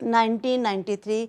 1993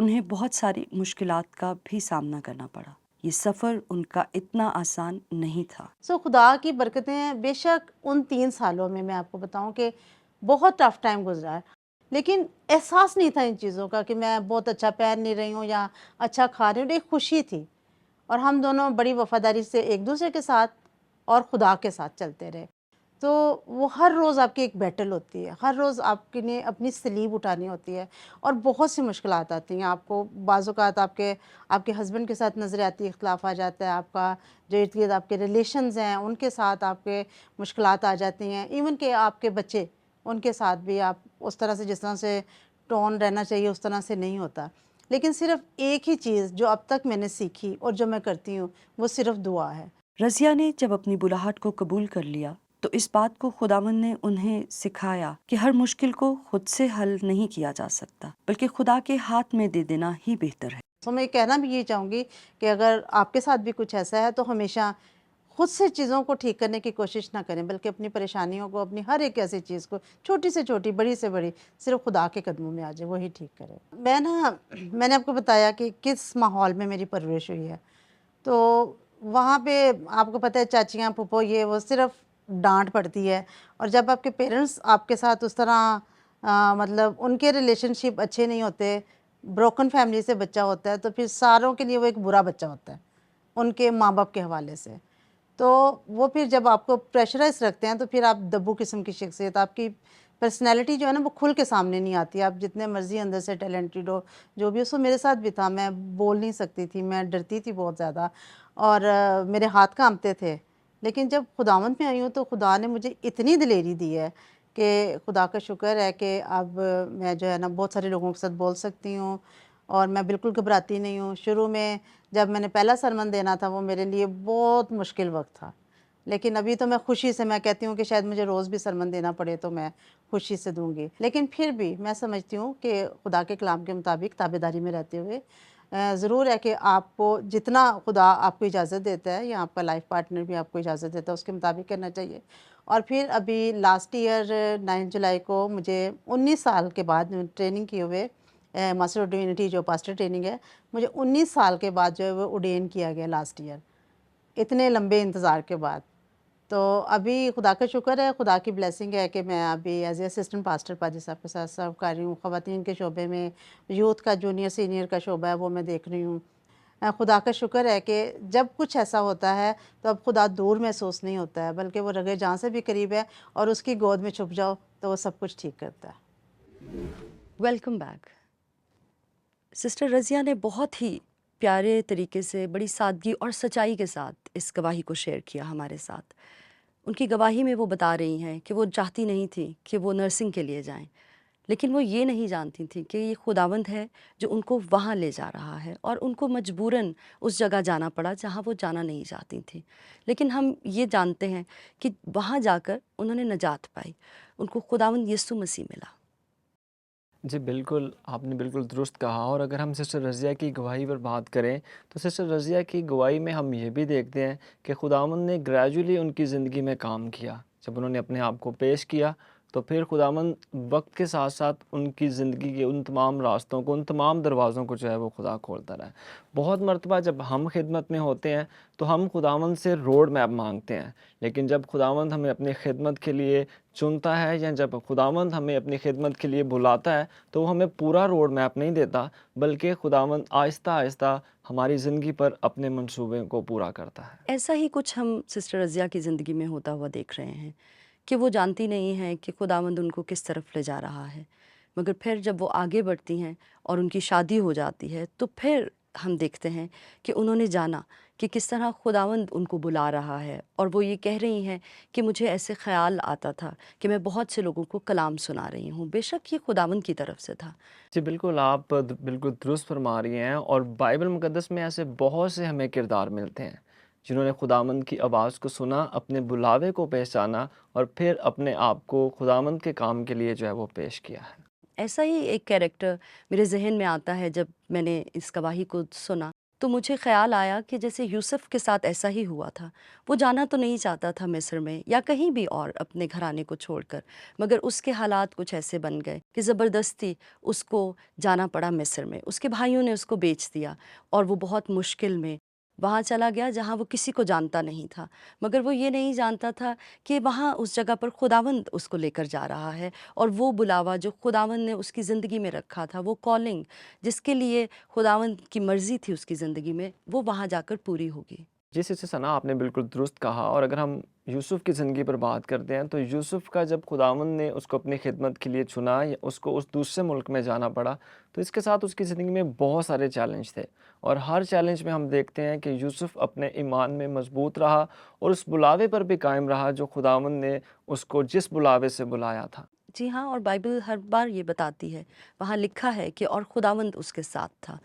انہیں بہت ساری مشکلات کا بھی سامنا کرنا پڑا. یہ سفر ان کا اتنا آسان نہیں تھا. خدا کی برکتیں بے شک ان 3 سالوں میں آپ کو بتاؤں کہ بہت ٹف ٹائم گزرا ہے، لیکن احساس نہیں تھا ان چیزوں کا کہ میں بہت اچھا پہن نہیں رہی ہوں یا اچھا کھا رہی ہوں. ایک خوشی تھی، اور ہم دونوں بڑی وفاداری سے ایک دوسرے کے ساتھ اور خدا کے ساتھ چلتے رہے. تو وہ ہر روز آپ کی ایک بیٹل ہوتی ہے، ہر روز آپ کے لیے اپنی سلیب اٹھانی ہوتی ہے، اور بہت سی مشکلات آتی ہیں آپ کو. بعض اوقات آپ کے ہسبینڈ کے ساتھ نظریاتی اختلاف آ جاتا ہے، آپ کا جو ارد گرد آپ کے ریلیشنز ہیں ان کے ساتھ آپ کے مشکلات آ جاتی ہیں، ایون کہ آپ کے بچے، ان کے ساتھ بھی آپ اس طرح سے جس طرح سے ٹون رہنا چاہیے اس طرح سے نہیں ہوتا. لیکن صرف ایک ہی چیز جو اب تک میں نے سیکھی اور جو میں کرتی ہوں وہ صرف دعا ہے. رضیہ نے جب اپنی بلاہٹ کو قبول کر لیا تو اس بات کو خداوند نے انہیں سکھایا کہ ہر مشکل کو خود سے حل نہیں کیا جا سکتا، بلکہ خدا کے ہاتھ میں دے دینا ہی بہتر ہے. تو میں کہنا بھی یہ چاہوں گی کہ اگر آپ کے ساتھ بھی کچھ ایسا ہے تو ہمیشہ خود سے چیزوں کو ٹھیک کرنے کی کوشش نہ کریں، بلکہ اپنی پریشانیوں کو، اپنی ہر ایک ایسی چیز کو، چھوٹی سے چھوٹی، بڑی سے بڑی، صرف خدا کے قدموں میں آ جائے، وہی ٹھیک کرے. میں نے آپ کو بتایا کہ کس ماحول میں میری پرورش ہوئی ہے. تو وہاں پہ آپ کو پتہ ہے چاچیاں، پھپھو، یہ وہ صرف ڈانٹ پڑتی ہے. اور جب آپ کے پیرنٹس آپ کے ساتھ اس طرح مطلب ان کے ریلیشن شپ اچھے نہیں ہوتے، بروکن فیملی سے بچہ ہوتا ہے، تو پھر ساروں کے لیے وہ ایک برا بچہ ہوتا ہے ان کے ماں باپ کے حوالے سے. تو وہ پھر جب آپ کو پریشرائز رکھتے ہیں تو پھر آپ دبو قسم کی شخصیت، آپ کی پرسنالٹی جو ہے نا وہ کھل کے سامنے نہیں آتی. آپ جتنے مرضی اندر سے ٹیلنٹڈ ہو، جو بھی، اس کو میرے ساتھ بھی تھا. میں بول نہیں سکتی تھی، میں ڈرتی تھی بہت زیادہ، اور میرے ہاتھ کانپتے تھے. لیکن جب خداوند میں آئی ہوں تو خدا نے مجھے اتنی دلیری دی ہے کہ خدا کا شکر ہے کہ اب میں جو ہے نا بہت سارے لوگوں کے ساتھ بول سکتی ہوں، اور میں بالکل گھبراتی نہیں ہوں. شروع میں جب میں نے پہلا سرمن دینا تھا وہ میرے لیے بہت مشکل وقت تھا، لیکن ابھی تو میں خوشی سے، میں کہتی ہوں کہ شاید مجھے روز بھی سرمن دینا پڑے تو میں خوشی سے دوں گی. لیکن پھر بھی میں سمجھتی ہوں کہ خدا کے کلام کے مطابق تابعداری میں رہتے ہوئے ضرور ہے کہ آپ کو جتنا خدا آپ کو اجازت دیتا ہے، یا آپ کا لائف پارٹنر بھی آپ کو اجازت دیتا ہے، اس کے مطابق کرنا چاہیے. اور پھر ابھی لاسٹ ایئر 9 جولائی کو مجھے 19 سال کے بعد ٹریننگ کیے ہوئے، ماسٹر آف ڈیوینٹی جو پاسٹر ٹریننگ ہے، مجھے 19 سال کے بعد جو ہے وہ اڈین کیا گیا لاسٹ ایئر، اتنے لمبے انتظار کے بعد. تو ابھی خدا کا شکر ہے، خدا کی بلیسنگ ہے کہ میں ابھی ایز اے اسسٹنٹ پاسٹر پادری صاحب کے ساتھ سرو کر رہی ہوں. خواتین کے شعبے میں، یوتھ کا جونیئر سینئر کا شعبہ ہے وہ میں دیکھ رہی ہوں. خدا کا شکر ہے کہ جب کچھ ایسا ہوتا ہے تو اب خدا دور محسوس نہیں ہوتا ہے، بلکہ وہ رگے جان سے بھی قریب ہے، اور اس کی گود میں چھپ جاؤ تو وہ سب کچھ ٹھیک کرتا ہے. Welcome back. سسٹر رضیہ نے بہت ہی پیارے طریقے سے، بڑی سادگی اور سچائی کے ساتھ اس گواہی کو شیئر کیا ہمارے ساتھ. ان کی گواہی میں وہ بتا رہی ہیں کہ وہ چاہتی نہیں تھیں کہ وہ نرسنگ کے لیے جائیں، لیکن وہ یہ نہیں جانتی تھیں کہ یہ خداوند ہے جو ان کو وہاں لے جا رہا ہے، اور ان کو مجبوراً اس جگہ جانا پڑا جہاں وہ جانا نہیں چاہتی تھیں. لیکن ہم یہ جانتے ہیں کہ وہاں جا کر انہوں نے نجات پائی، ان کو خداوند یسوع مسیح ملا. جی بالکل، آپ نے بالکل درست کہا. اور اگر ہم سسٹر رضیہ کی گواہی پر بات کریں تو سسٹر رضیہ کی گواہی میں ہم یہ بھی دیکھتے ہیں کہ خداوند نے گریجولی ان کی زندگی میں کام کیا. جب انہوں نے اپنے آپ کو پیش کیا تو پھر خداوند وقت کے ساتھ ساتھ ان کی زندگی کے ان تمام راستوں کو، ان تمام دروازوں کو جو ہے وہ خدا کھولتا رہا ہے. بہت مرتبہ جب ہم خدمت میں ہوتے ہیں تو ہم خداوند سے روڈ میپ مانگتے ہیں، لیکن جب خداوند ہمیں اپنی خدمت کے لیے چنتا ہے یا جب خداوند ہمیں اپنی خدمت کے لیے بلاتا ہے تو وہ ہمیں پورا روڈ میپ نہیں دیتا، بلکہ خداوند آہستہ آہستہ ہماری زندگی پر اپنے منصوبے کو پورا کرتا ہے. ایسا ہی کچھ ہم سسٹر رضیہ کی زندگی میں ہوتا ہوا دیکھ رہے ہیں کہ وہ جانتی نہیں ہیں کہ خداوند ان کو کس طرف لے جا رہا ہے، مگر پھر جب وہ آگے بڑھتی ہیں اور ان کی شادی ہو جاتی ہے تو پھر ہم دیکھتے ہیں کہ انہوں نے جانا کہ کس طرح خداوند ان کو بلا رہا ہے. اور وہ یہ کہہ رہی ہیں کہ مجھے ایسے خیال آتا تھا کہ میں بہت سے لوگوں کو کلام سنا رہی ہوں. بے شک یہ خداوند کی طرف سے تھا. جی بالکل، آپ بالکل درست فرما رہی ہیں. اور بائبل مقدس میں ایسے بہت سے ہمیں کردار ملتے ہیں جنہوں نے خداوند کی آواز کو سنا، اپنے بلاوے کو پہچانا، اور پھر اپنے آپ کو خداوند کے کام کے لیے جو ہے وہ پیش کیا ہے. ایسا ہی ایک کیریکٹر میرے ذہن میں آتا ہے جب میں نے اس گواہی کو سنا. تو مجھے خیال آیا کہ جیسے یوسف کے ساتھ ایسا ہی ہوا تھا. وہ جانا تو نہیں چاہتا تھا مصر میں یا کہیں بھی اور اپنے گھرانے کو چھوڑ کر، مگر اس کے حالات کچھ ایسے بن گئے کہ زبردستی اس کو جانا پڑا مصر میں. اس کے بھائیوں نے اس کو بیچ دیا اور وہ بہت مشکل میں وہاں چلا گیا جہاں وہ کسی کو جانتا نہیں تھا، مگر وہ یہ نہیں جانتا تھا کہ وہاں اس جگہ پر خداوند اس کو لے کر جا رہا ہے، اور وہ بلاوا جو خداوند نے اس کی زندگی میں رکھا تھا، وہ کالنگ جس کے لیے خداوند کی مرضی تھی اس کی زندگی میں، وہ وہاں جا کر پوری ہوگی. جی سسٹر ثنا، آپ نے بالکل درست کہا. اور اگر ہم یوسف کی زندگی پر بات کرتے ہیں تو یوسف کا جب خداوند نے اس کو اپنی خدمت کے لیے چنا یا اس کو اس دوسرے ملک میں جانا پڑا، تو اس کے ساتھ اس کی زندگی میں بہت سارے چیلنج تھے. اور ہر چیلنج میں ہم دیکھتے ہیں کہ یوسف اپنے ایمان میں مضبوط رہا اور اس بلاوے پر بھی قائم رہا جو خداوند نے اس کو جس بلاوے سے بلایا تھا. جی ہاں، اور بائبل ہر بار یہ بتاتی ہے، وہاں لکھا ہے کہ اور خداوند اس کے ساتھ تھا.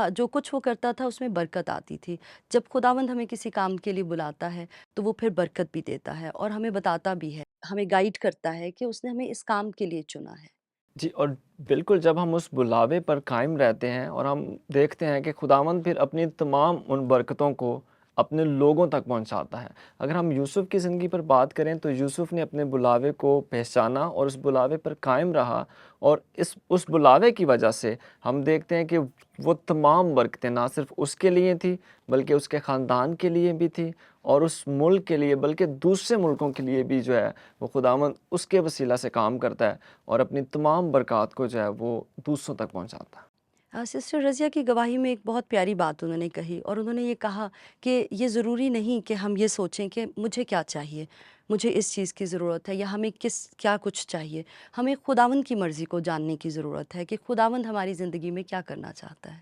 جو کچھ وہ کرتا تھا اس میں برکت آتی تھی. جب خداوند ہمیں کسی کام کے لیے بلاتا ہے تو وہ پھر برکت بھی دیتا ہے اور ہمیں بتاتا بھی ہے، ہمیں گائیڈ کرتا ہے کہ اس نے ہمیں اس کام کے لیے چنا ہے. جی، اور بالکل جب ہم اس بلاوے پر قائم رہتے ہیں اور ہم دیکھتے ہیں کہ خداوند پھر اپنی تمام ان برکتوں کو اپنے لوگوں تک پہنچاتا ہے. اگر ہم یوسف کی زندگی پر بات کریں تو یوسف نے اپنے بلاوے کو پہچانا اور اس بلاوے پر قائم رہا، اور اس بلاوے کی وجہ سے ہم دیکھتے ہیں کہ وہ تمام برکتیں نہ صرف اس کے لیے تھی بلکہ اس کے خاندان کے لیے بھی تھی، اور اس ملک کے لیے بلکہ دوسرے ملکوں کے لیے بھی جو ہے وہ خداوند اس کے وسیلہ سے کام کرتا ہے اور اپنی تمام برکات کو جو ہے وہ دوسروں تک پہنچاتا ہے. سسٹر رضیہ کی گواہی میں ایک بہت پیاری بات انہوں نے کہی، اور انہوں نے یہ کہا کہ یہ ضروری نہیں کہ ہم یہ سوچیں کہ مجھے کیا چاہیے، مجھے اس چیز کی ضرورت ہے یا ہمیں کیا کچھ چاہیے. ہمیں خداوند کی مرضی کو جاننے کی ضرورت ہے کہ خداوند ہماری زندگی میں کیا کرنا چاہتا ہے.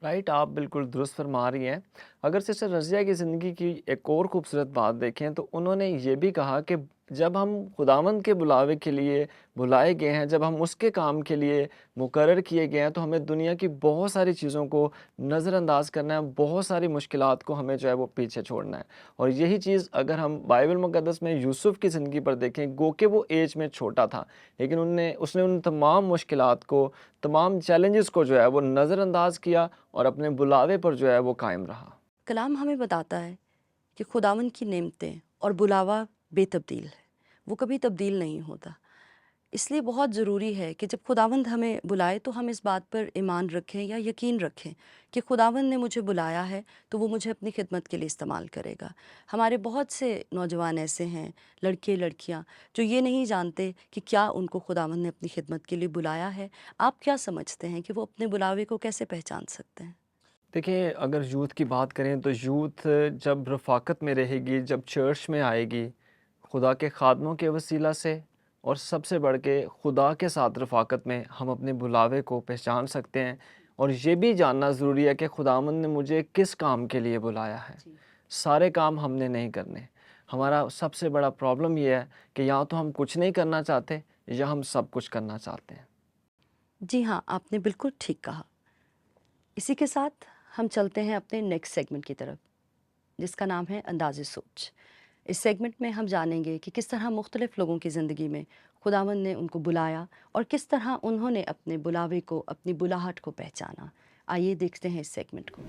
رائٹ، آپ بالکل درست فرما رہی ہیں. اگر سسٹر رضیہ کی زندگی کی ایک اور خوبصورت بات دیکھیں تو انہوں نے یہ بھی کہا کہ جب ہم خداوند کے بلاوے کے لیے بلائے گئے ہیں، جب ہم اس کے کام کے لیے مقرر کیے گئے ہیں، تو ہمیں دنیا کی بہت ساری چیزوں کو نظر انداز کرنا ہے، بہت ساری مشکلات کو ہمیں جو ہے وہ پیچھے چھوڑنا ہے. اور یہی چیز اگر ہم بائبل مقدس میں یوسف کی زندگی پر دیکھیں، گو کہ وہ ایج میں چھوٹا تھا لیکن اس نے ان تمام مشکلات کو، تمام چیلنجز کو جو ہے وہ نظر انداز کیا اور اپنے بلاوے پر جو ہے وہ قائم رہا. کلام ہمیں بتاتا ہے کہ خداوند کی نعمتیں اور بلاوا بے تبدیل ہے، وہ کبھی تبدیل نہیں ہوتا. اس لیے بہت ضروری ہے کہ جب خداوند ہمیں بلائے تو ہم اس بات پر ایمان رکھیں یا یقین رکھیں کہ خداوند نے مجھے بلایا ہے تو وہ مجھے اپنی خدمت کے لیے استعمال کرے گا. ہمارے بہت سے نوجوان ایسے ہیں، لڑکے لڑکیاں، جو یہ نہیں جانتے کہ کیا ان کو خداوند نے اپنی خدمت کے لیے بلایا ہے. آپ کیا سمجھتے ہیں کہ وہ اپنے بلاوے کو کیسے پہچان سکتے ہیں؟ دیکھیں، اگر یوتھ کی بات کریں تو یوتھ جب رفاقت میں رہے گی، جب چرچ میں آئے گی، خدا کے خادموں کے وسیلہ سے، اور سب سے بڑھ کے خدا کے ساتھ رفاقت میں ہم اپنے بلاوے کو پہچان سکتے ہیں. اور یہ بھی جاننا ضروری ہے کہ خداوند نے مجھے کس کام کے لیے بلایا ہے. سارے کام ہم نے نہیں کرنے. ہمارا سب سے بڑا پرابلم یہ ہے کہ یا تو ہم کچھ نہیں کرنا چاہتے یا ہم سب کچھ کرنا چاہتے ہیں. جی ہاں، آپ نے بالکل ٹھیک کہا. اسی کے ساتھ ہم چلتے ہیں اپنے نیکسٹ سیگمنٹ کی طرف، جس کا نام ہے انداز سوچ. اس سیگمنٹ میں ہم جانیں گے کہ کس طرح مختلف لوگوں کی زندگی میں خداوند نے ان کو بلایا اور کس طرح انہوں نے اپنے بلاوے کو، اپنی بلاہٹ کو پہچانا. آئیے دیکھتے ہیں اس سیگمنٹ کو.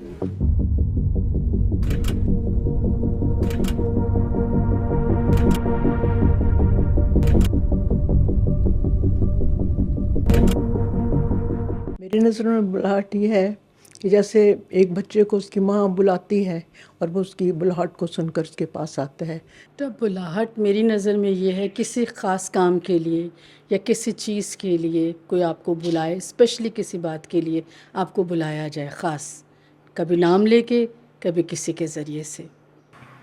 میری نظر میں بلاہٹ یہ ہے کہ جیسے ایک بچے کو اس کی ماں بلاتی ہے اور وہ اس کی بلاہٹ کو سن کر اس کے پاس آتا ہے. تو بلاہٹ میری نظر میں یہ ہے کسی خاص کام کے لیے یا کسی چیز کے لیے کوئی آپ کو بلائے، اسپیشلی کسی بات کے لیے آپ کو بلایا جائے، خاص کبھی نام لے کے، کبھی کسی کے ذریعے سے.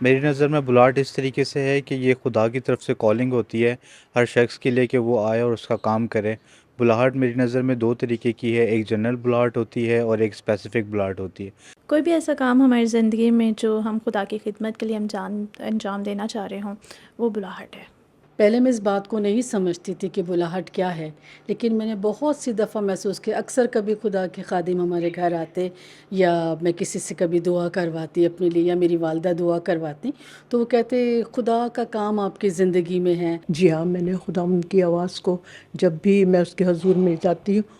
میری نظر میں بلاہٹ اس طریقے سے ہے کہ یہ خدا کی طرف سے کالنگ ہوتی ہے ہر شخص کے لیے کہ وہ آئے اور اس کا کام کرے. بلاہٹ میری نظر میں دو طریقے کی ہے، ایک جنرل بلاہٹ ہوتی ہے اور ایک اسپیسیفک بلاہٹ ہوتی ہے. کوئی بھی ایسا کام ہماری زندگی میں جو ہم خدا کی خدمت کے لیے انجام دینا چاہ رہے ہوں، وہ بلاہٹ ہے. پہلے میں اس بات کو نہیں سمجھتی تھی کہ بلاہٹ کیا ہے، لیکن میں نے بہت سی دفعہ محسوس کیا. اکثر کبھی خدا کے خادم ہمارے گھر آتے یا میں کسی سے کبھی دعا کرواتی اپنے لیے یا میری والدہ دعا کرواتی تو وہ کہتے خدا کا کام آپ کی زندگی میں ہے. جی ہاں، میں نے خدا کی آواز کو جب بھی میں اس کے حضور میں جاتی ہوں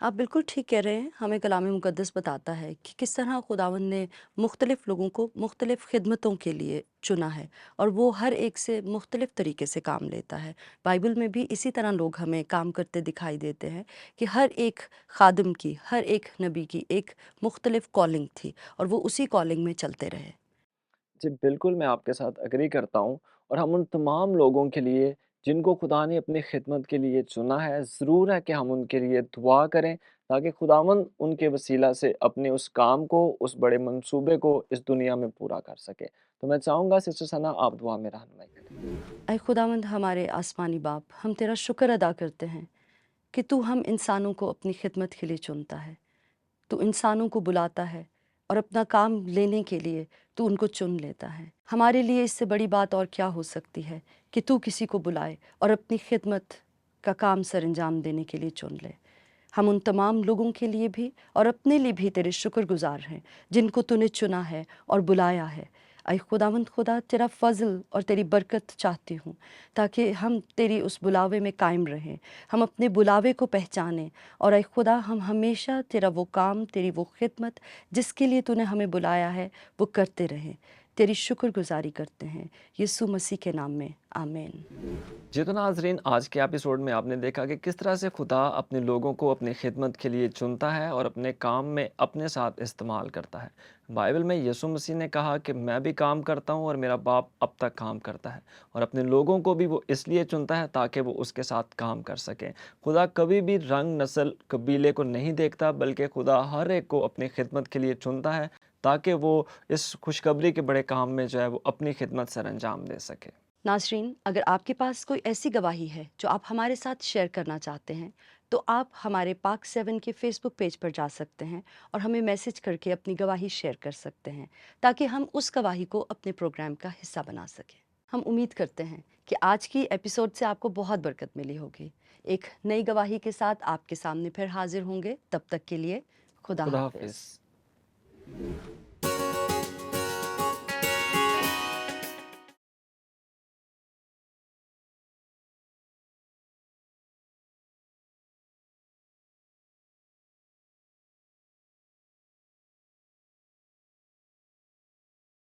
آپ بالکل ٹھیک کہہ رہے ہیں. ہمیں کلام مقدس بتاتا ہے کہ کس طرح خداوند نے مختلف لوگوں کو مختلف خدمتوں کے لیے چنا ہے، اور وہ ہر ایک سے مختلف طریقے سے کام لیتا ہے. بائبل میں بھی اسی طرح لوگ ہمیں کام کرتے دکھائی دیتے ہیں کہ ہر ایک خادم کی، ہر ایک نبی کی ایک مختلف کالنگ تھی، اور وہ اسی کالنگ میں چلتے رہے. جی بالکل، میں آپ کے ساتھ اگری کرتا ہوں، اور ہم ان تمام لوگوں کے لیے جن کو خدا نے اپنی خدمت کے لیے چنا ہے، ضرور ہے کہ ہم ان کے لیے دعا کریں تاکہ خداوند ان کے وسیلہ سے اپنے اس کام کو، اس بڑے منصوبے کو اس دنیا میں پورا کر سکے. تو میں چاہوں گا سسٹر ثنا آپ دعا میں رہنمائی کریں. اے خداوند ہمارے آسمانی باپ، ہم تیرا شکر ادا کرتے ہیں کہ تو ہم انسانوں کو اپنی خدمت کے لیے چنتا ہے. تو انسانوں کو بلاتا ہے اور اپنا کام لینے کے لیے تو ان کو چن لیتا ہے. ہمارے لیے اس سے بڑی بات اور کیا ہو سکتی ہے کہ تو کسی کو بلائے اور اپنی خدمت کا کام سر انجام دینے کے لیے چن لے. ہم ان تمام لوگوں کے لیے بھی اور اپنے لیے بھی تیرے شکر گزار ہیں جن کو تو نے چنا ہے اور بلایا ہے. اے خداوند خدا، تیرا فضل اور تیری برکت چاہتی ہوں تاکہ ہم تیری اس بلاوے میں قائم رہیں، ہم اپنے بلاوے کو پہچانیں، اور اے خدا ہم ہمیشہ تیرا وہ کام، تیری وہ خدمت جس کے لیے تو نے ہمیں بلایا ہے وہ کرتے رہیں. تیری شکر گزاری کرتے ہیں یسوع مسیح کے نام میں، آمین. جی تو ناظرین، آج کے ایپیسوڈ میں آپ نے دیکھا کہ کس طرح سے خدا اپنے لوگوں کو اپنی خدمت کے لیے چنتا ہے اور اپنے کام میں اپنے ساتھ استعمال کرتا ہے. بائبل میں یسوع مسیح نے کہا کہ میں بھی کام کرتا ہوں اور میرا باپ اب تک کام کرتا ہے، اور اپنے لوگوں کو بھی وہ اس لیے چنتا ہے تاکہ وہ اس کے ساتھ کام کر سکیں. خدا کبھی بھی رنگ، نسل، قبیلے کو نہیں دیکھتا، بلکہ خدا ہر ایک کو اپنی خدمت کے لیے چنتا ہے تاکہ وہ اس خوشخبری کے بڑے کام میں جو ہے وہ اپنی خدمت سر انجام دے سکے. ناظرین، اگر آپ کے پاس کوئی ایسی گواہی ہے جو آپ ہمارے ساتھ شیئر کرنا چاہتے ہیں تو آپ ہمارے پاک 7 کے فیس بک پیج پر جا سکتے ہیں اور ہمیں میسج کر کے اپنی گواہی شیئر کر سکتے ہیں تاکہ ہم اس گواہی کو اپنے پروگرام کا حصہ بنا سکیں. ہم امید کرتے ہیں کہ آج کی ایپیسوڈ سے آپ کو بہت برکت ملی ہوگی. ایک نئی گواہی کے ساتھ آپ کے سامنے پھر حاضر ہوں گے. تب تک کے لیے خدا خدا حافظ. حافظ.